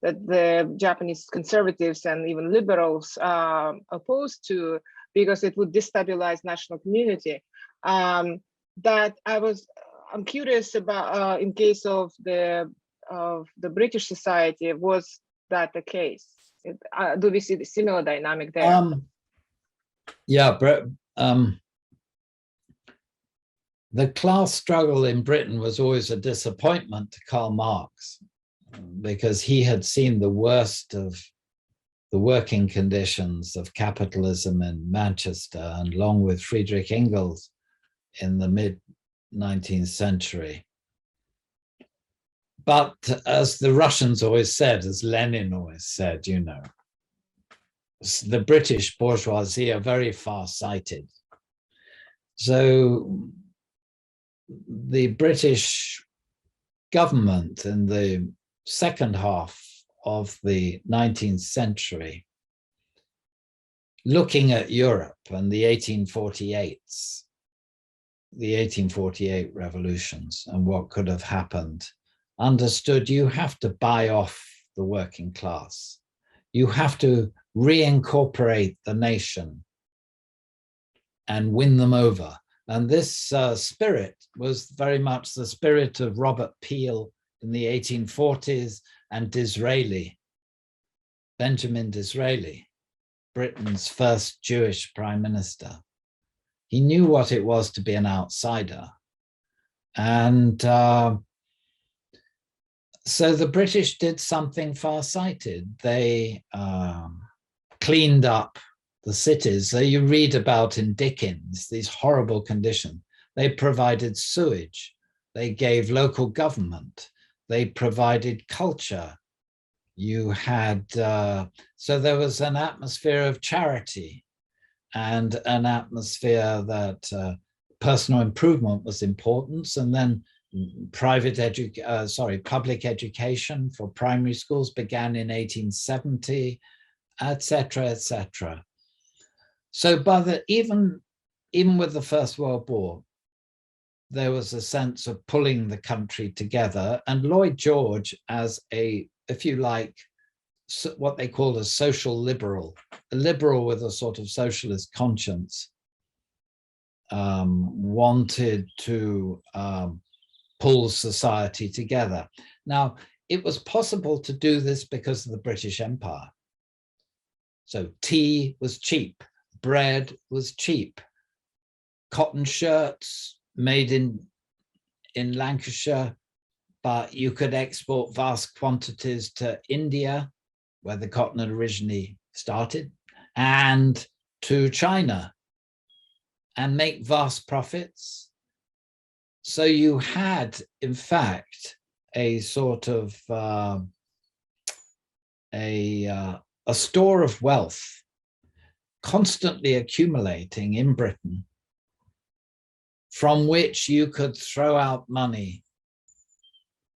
that the Japanese conservatives and even liberals opposed to, because it would destabilize national community. That I'm curious about in case of the British society, was that the case? Do we see the similar dynamic there? Yeah, the class struggle in Britain was always a disappointment to Karl Marx, because he had seen the worst of the working conditions of capitalism in Manchester, and along with Friedrich Engels in the mid-19th century. But as the Russians always said, as Lenin always said, you know, the British bourgeoisie are very far-sighted. So the British government in the second half of the 19th century, looking at Europe and the 1848 revolutions and what could have happened, understood you have to buy off the working class. You have to reincorporate the nation and win them over. And this spirit was very much the spirit of Robert Peel in the 1840s and Disraeli, Benjamin Disraeli, Britain's first Jewish prime minister. He knew what it was to be an outsider. And so the British did something far-sighted. They cleaned up the cities that you read about in Dickens, these horrible conditions. They provided sewage. They gave local government. They provided culture. You had, so there was an atmosphere of charity and an atmosphere that personal improvement was important. And then public education for primary schools began in 1870, etc., etc. So even with the First World War, there was a sense of pulling the country together, and Lloyd George, as a, if you like, what they called a social liberal, a liberal with a sort of socialist conscience, wanted to pull society together. Now, it was possible to do this because of the British Empire. So tea was cheap, bread was cheap, cotton shirts made in Lancashire, but you could export vast quantities to India, where the cotton had originally started, and to China, and make vast profits. So you had, in fact, a sort of a store of wealth constantly accumulating in Britain, from which you could throw out money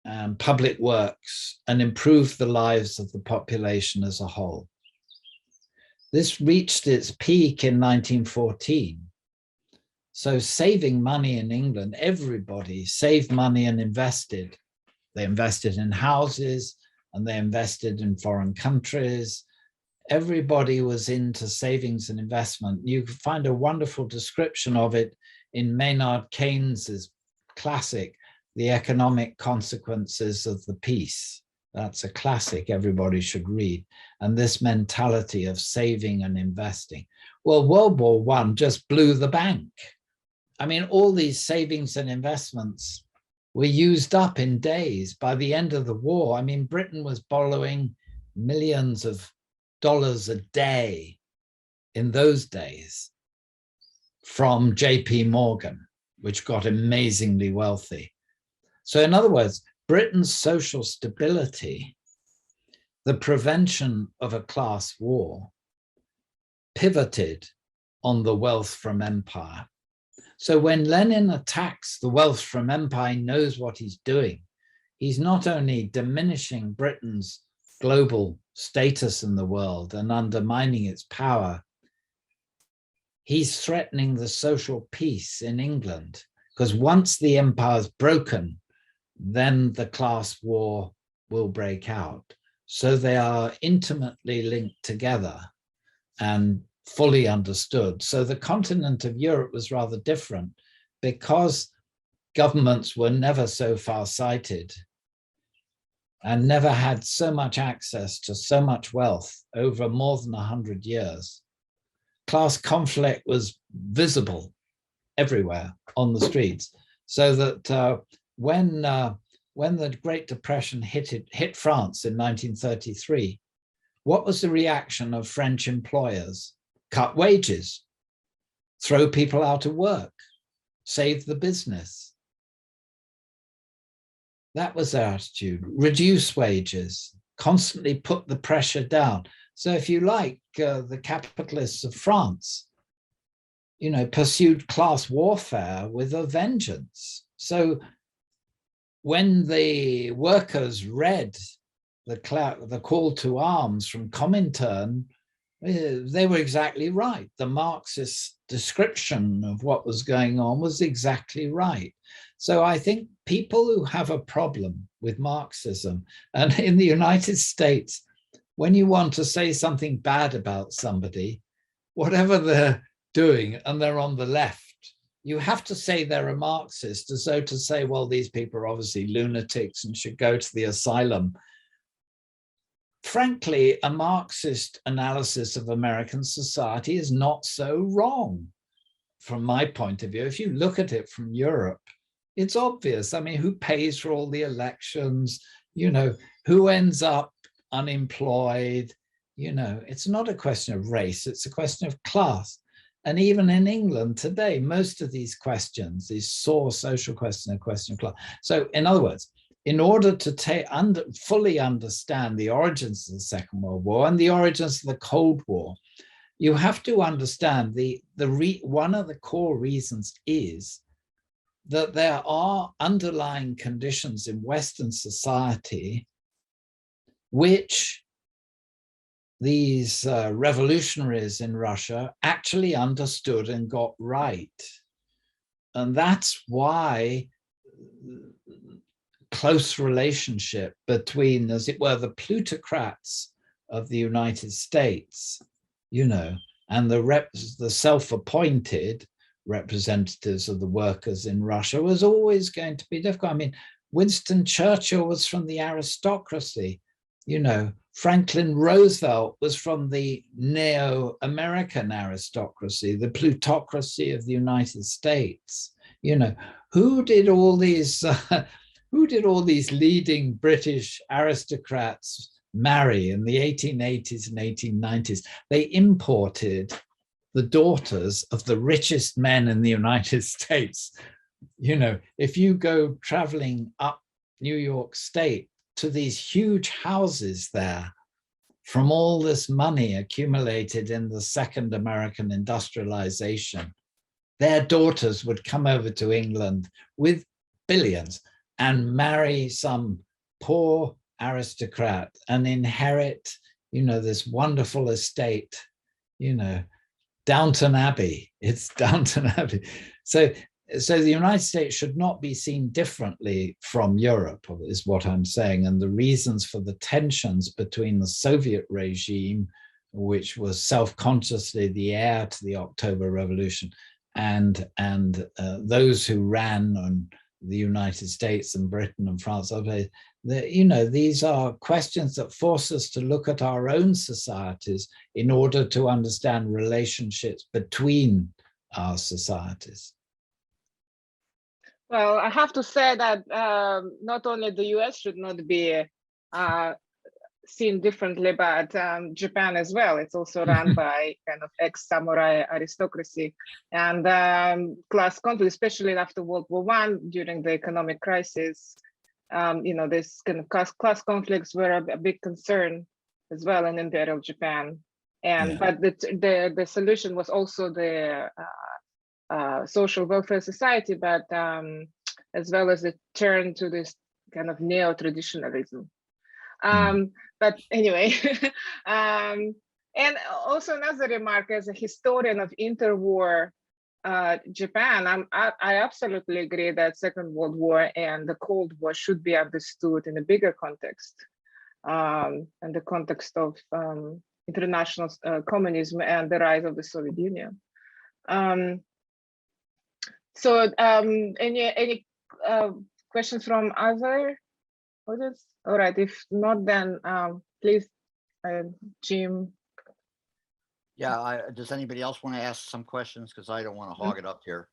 and public works and improve the lives of the population as a whole. This reached its peak in 1914. So saving money in England, everybody saved money and invested. They invested in houses and they invested in foreign countries. Everybody was into savings and investment. You can find a wonderful description of it in Maynard Keynes's classic, The Economic Consequences of the Peace. That's a classic everybody should read. And this mentality of saving and investing. Well, World War I just blew the bank. I mean, all these savings and investments were used up in days. By the end of the war, I mean, Britain was borrowing millions of dollars a day in those days from JP Morgan, which got amazingly wealthy. So in other words, Britain's social stability, the prevention of a class war, pivoted on the wealth from empire. So when Lenin attacks the wealth from empire, he knows what he's doing. He's not only diminishing Britain's global status in the world and undermining its power, he's threatening the social peace in England, because once the empire's broken, then the class war will break out. So they are intimately linked together and fully understood. So the continent of Europe was rather different because governments were never so far-sighted and never had so much access to so much wealth over more than 100 years. Class conflict was visible everywhere on the streets, so that when the Great Depression hit France in 1933, what was the reaction of French employers? Cut wages, throw people out of work, save the business. That was their attitude. Reduce wages, constantly put the pressure down. So if you like, the capitalists of France, pursued class warfare with a vengeance. So when the workers read the call to arms from Comintern, they were exactly right. The Marxist description of what was going on was exactly right. So I think people who have a problem with Marxism, and in the United States, when you want to say something bad about somebody, whatever they're doing, and they're on the left, you have to say they're a Marxist, as though to say, well, these people are obviously lunatics and should go to the asylum. Frankly, a Marxist analysis of American society is not so wrong from my point of view. If you look at it from Europe, it's obvious. I mean, who pays for all the elections? Who ends up unemployed? It's not a question of race, it's a question of class. And even in England today, most of these questions, these sore social questions, are a question of class. So in other words, in order to fully understand the origins of the Second World War and the origins of the Cold War, you have to understand one of the core reasons is that there are underlying conditions in Western society which these revolutionaries in Russia actually understood and got right. And that's why close relationship between, as it were, the plutocrats of the United States, and the self-appointed representatives of the workers in Russia was always going to be difficult. I mean, Winston Churchill was from the aristocracy, Franklin Roosevelt was from the neo-American aristocracy, the plutocracy of the United States. Who did all these leading British aristocrats marry in the 1880s and 1890s? They imported the daughters of the richest men in the United States. If you go traveling up New York State to these huge houses there, from all this money accumulated in the second American industrialization, their daughters would come over to England with billions and marry some poor aristocrat and inherit, this wonderful estate, Downton Abbey. It's Downton Abbey. So the United States should not be seen differently from Europe, is what I'm saying. And the reasons for the tensions between the Soviet regime, which was self-consciously the heir to the October Revolution, and those who ran on the United States and Britain and France, these are questions that force us to look at our own societies in order to understand relationships between our societies. Well, I have to say that not only the US should not be seen differently, but Japan as well. It's also run by kind of ex-samurai aristocracy and class conflict, especially after World War I, during the economic crisis. This kind of class conflicts were a big concern as well in Imperial Japan. And but the solution was also the social welfare society, but as well as the turn to this kind of neo-traditionalism. But anyway, and also another remark, as a historian of interwar Japan, I absolutely agree that Second World War and the Cold War should be understood in a bigger context, and the context of international communism and the rise of the Soviet Union. So any questions from other audience? All right, if not, then please, Jim. Yeah, does anybody else want to ask some questions? Because I don't want to hog it up here.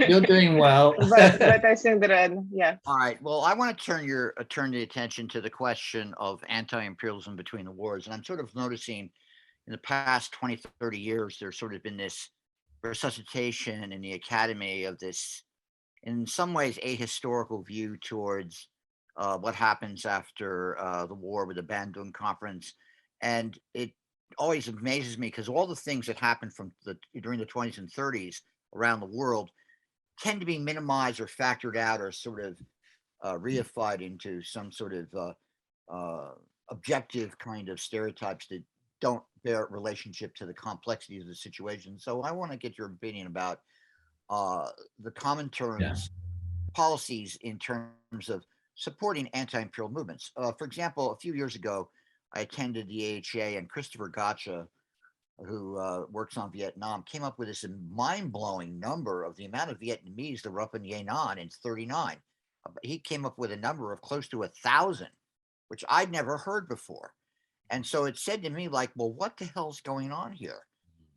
You're doing well. but I think that, yeah. All right, well, I want to turn the attention to the question of anti-imperialism between the wars. And I'm sort of noticing in the past 20, 30 years, there's sort of been this resuscitation in the academy of this in some ways, ahistorical view towards what happens after the war with the Bandung Conference. And it always amazes me because all the things that happened during the 20s and 30s around the world tend to be minimized or factored out or sort of reified into some sort of objective kind of stereotypes that don't bear relationship to the complexity of the situation. So I want to get your opinion about the Comintern's policies in terms of supporting anti-imperial movements. For example, a few years ago, I attended the AHA, and Christopher Gotcha, who works on Vietnam, came up with this mind-blowing number of the amount of Vietnamese that were up in Yan'an in '39. He came up with a number of close to 1,000, which I'd never heard before. And so it said to me, like, well, what the hell's going on here?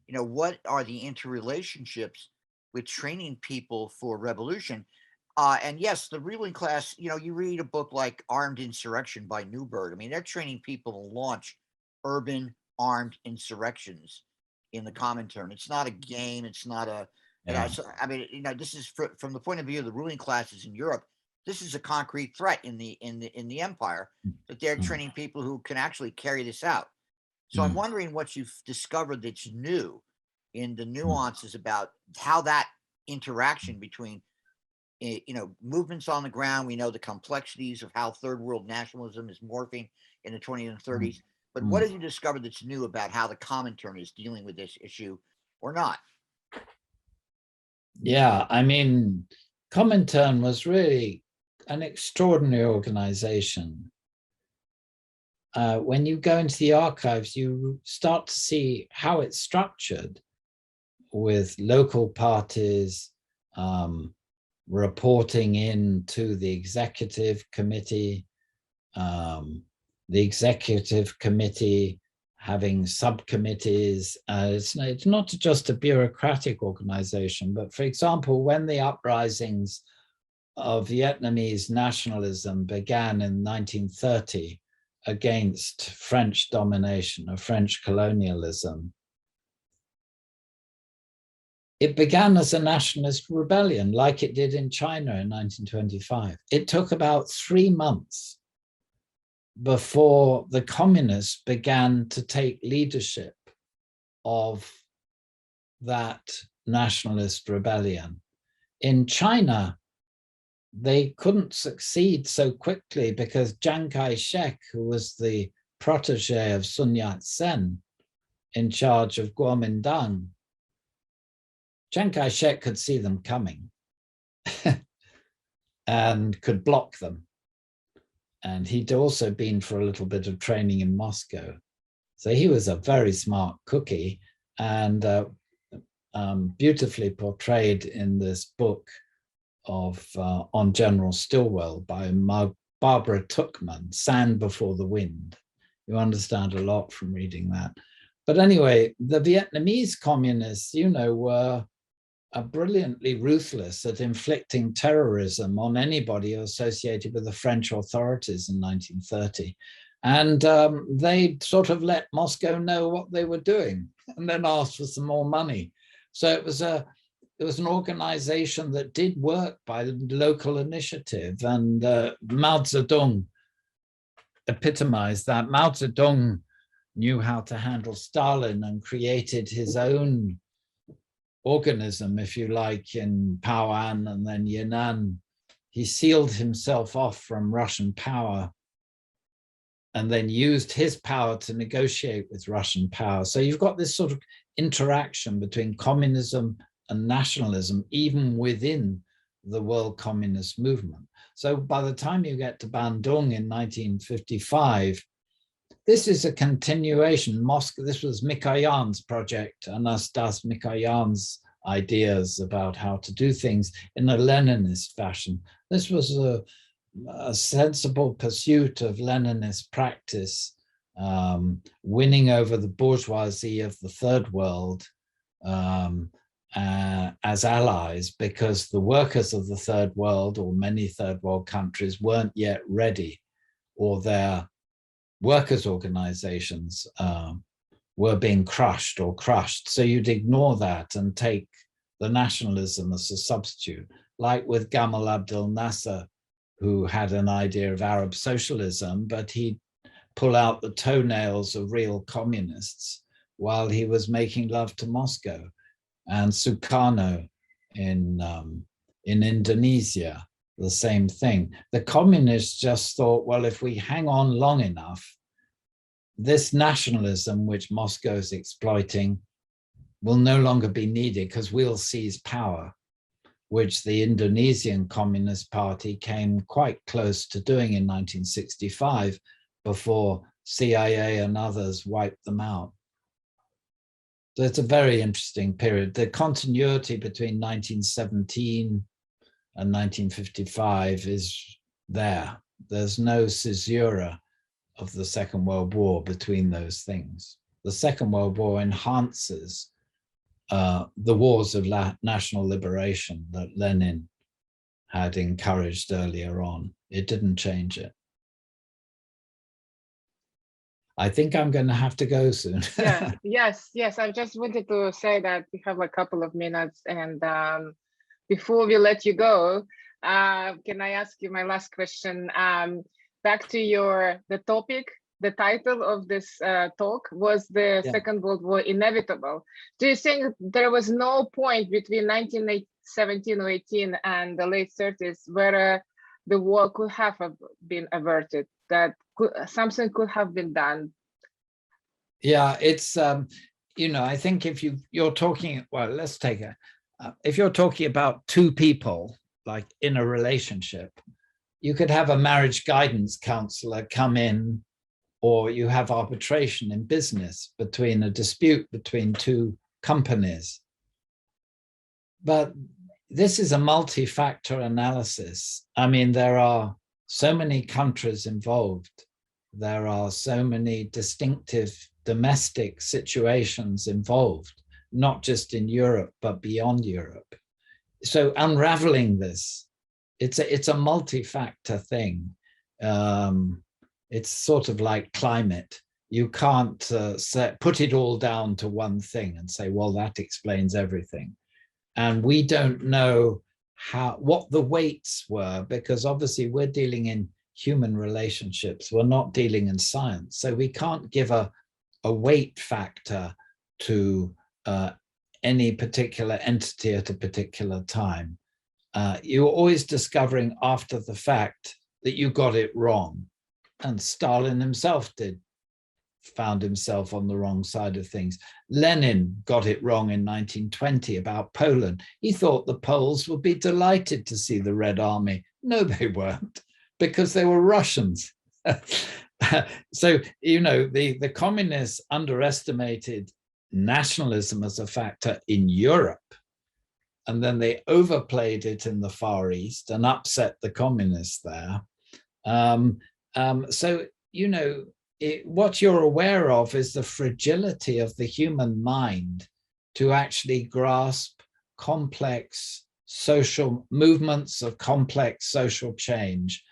You know, what are the interrelationships with training people for revolution? And yes, the ruling class, you know, you read a book like Armed Insurrection by Newberg. I mean, they're training people to launch urban armed insurrections in the Comintern. It's not a game. It's not a, so, I mean, you know, this is from the point of view of the ruling classes in Europe. This is a concrete threat in the empire, that they're training people who can actually carry this out. So I'm wondering what you've discovered that's new in the nuances about how that interaction between, you know, movements on the ground. We know the complexities of how third world nationalism is morphing in the 20s and 30s. But what have you discovered that's new about how the Comintern is dealing with this issue or not? Yeah, I mean, Comintern was really an extraordinary organization. When you go into the archives, you start to see how it's structured, with local parties reporting in to the executive committee, the executive committee having subcommittees. It's not just a bureaucratic organization, but for example, when the uprisings of Vietnamese nationalism began in 1930 against French domination or French colonialism, it began as a nationalist rebellion, like it did in China in 1925. It took about 3 months before the communists began to take leadership of that nationalist rebellion. In China, they couldn't succeed so quickly because Chiang Kai-shek, who was the protege of Sun Yat-sen in charge of Kuomintang, Chiang Kai-shek could see them coming and could block them. And he'd also been for a little bit of training in Moscow. So he was a very smart cookie, and beautifully portrayed in this book of on General Stilwell by Barbara Tuchman, Sand Before the Wind. You understand a lot from reading that. But anyway, the Vietnamese communists, you know, were brilliantly ruthless at inflicting terrorism on anybody associated with the French authorities in 1930. And they sort of let Moscow know what they were doing and then asked for some more money. So it was an organization that did work by local initiative, and Mao Zedong epitomized that. Mao Zedong knew how to handle Stalin and created his own organism, if you like, in Paoan and then Yan'an. He sealed himself off from Russian power and then used his power to negotiate with Russian power. So you've got this sort of interaction between communism and nationalism, even within the world communist movement. So by the time you get to Bandung in 1955, this is a continuation. Moscow, this was Mikoyan's project, Anastas Mikoyan's ideas about how to do things in a Leninist fashion. This was a sensible pursuit of Leninist practice, winning over the bourgeoisie of the third world as allies, because the workers of the third world, or many third world countries, weren't yet ready, or their workers' organizations were being crushed. So you'd ignore that and take the nationalism as a substitute. like with Gamal Abdel Nasser, who had an idea of Arab socialism, but he'd pull out the toenails of real communists while he was making love to Moscow. And Sukarno in Indonesia, the same thing. The communists just thought, well, if we hang on long enough, this nationalism, which Moscow is exploiting, will no longer be needed because we'll seize power, which the Indonesian Communist Party came quite close to doing in 1965 before CIA and others wiped them out. So it's a very interesting period. The continuity between 1917 and 1955 is there. There's no caesura of the Second World War between those things. The Second World War enhances the wars of national liberation that Lenin had encouraged earlier on. It didn't change it. I think I'm going to have to go soon. Yeah, yes. I just wanted to say that we have a couple of minutes, and before we let you go, can I ask you my last question? Back to the topic, the title of this talk was the Second World War inevitable. Do you think there was no point between 1917 or 18 and the late 30s where the war could have been averted, that something could have been done? Yeah, it's, I think if you're talking, well, let's take if you're talking about two people, like in a relationship, you could have a marriage guidance counselor come in, or you have arbitration in business between a dispute between two companies. But this is a multi-factor analysis. I mean, there are so many countries involved. There are so many distinctive domestic situations involved, not just in Europe, but beyond Europe. So unraveling this, it's a multi-factor thing. It's sort of like climate. You can't put it all down to one thing and say, well, that explains everything. And we don't know what the weights were, because obviously we're dealing in human relationships. We're not dealing in science. So we can't give a weight factor to any particular entity at a particular time. You're always discovering after the fact that you got it wrong. And Stalin himself found himself on the wrong side of things. Lenin got it wrong in 1920 about Poland. He thought the Poles would be delighted to see the Red Army. No, they weren't, because they were Russians. So, the communists underestimated nationalism as a factor in Europe, and then they overplayed it in the Far East and upset the communists there. So, what you're aware of is the fragility of the human mind to actually grasp complex social movements of complex social change.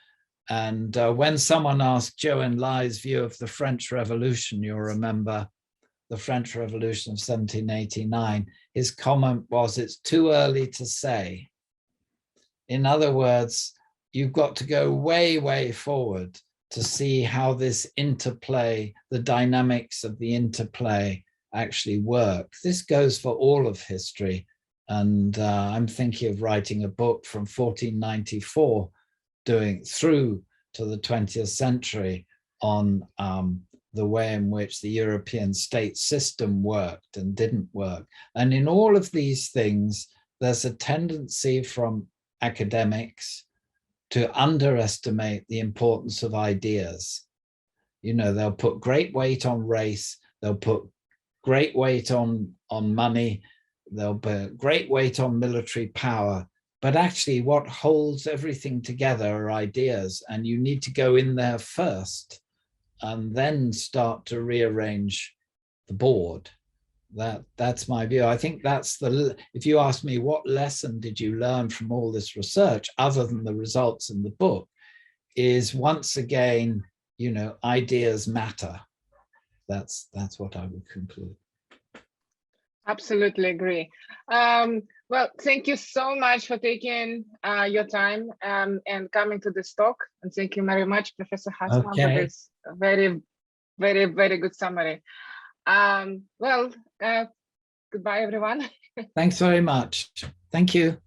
And when someone asked Zhou Enlai's view of the French Revolution, you'll remember the French Revolution of 1789, his comment was, it's too early to say. In other words, you've got to go way, way forward to see how this interplay, the dynamics of the interplay actually work. This goes for all of history. And I'm thinking of writing a book from 1494 through to the 20th century on the way in which the European state system worked and didn't work. And in all of these things, there's a tendency from academics to underestimate the importance of ideas. They'll put great weight on race, they'll put great weight on money, they'll put great weight on military power, but actually what holds everything together are ideas, and you need to go in there first and then start to rearrange the board. That's my view. I think that's if you ask me, what lesson did you learn from all this research, other than the results in the book, is once again, ideas matter. That's what I would conclude. Absolutely agree. Well, thank you so much for taking your time and coming to this talk. And thank you very much, Professor Haslam, for this very, very, very good summary. Well, goodbye, everyone. Thanks very much. Thank you.